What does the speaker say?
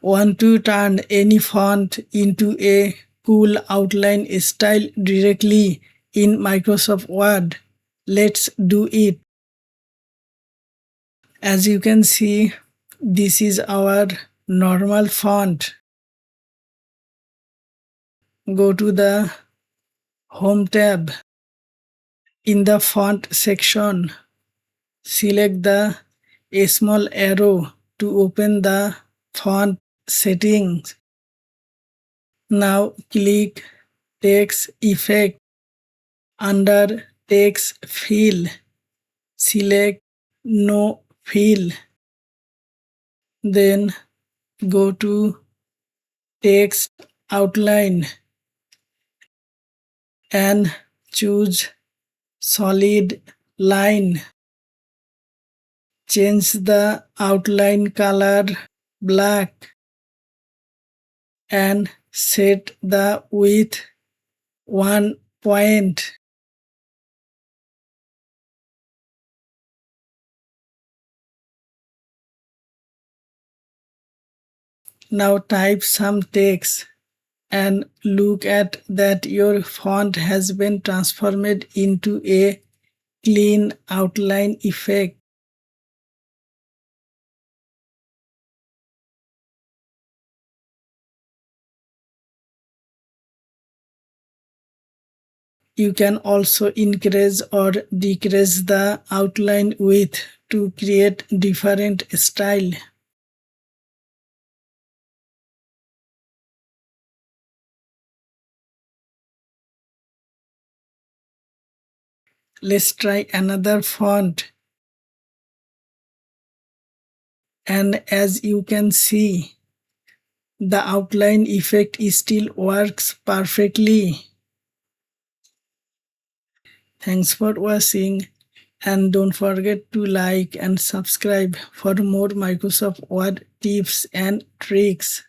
Want to turn any font into a cool outline style directly in Microsoft Word? Let's do it. As you can see, this is our normal font. Go to the Home tab. In the font section, select the small arrow to open the font settings. Now click Text Effect. Under Text Fill, select No Fill. Then go to Text Outline and choose Solid Line. Change the outline color black and set the width 1 point. Now type some text and look at that your font has been transformed into a clean outline effect. You can also increase or decrease the outline width to create different style. Let's try another font. And as you can see, the outline effect still works perfectly. Thanks for watching, and don't forget to like and subscribe for more Microsoft Word tips and tricks.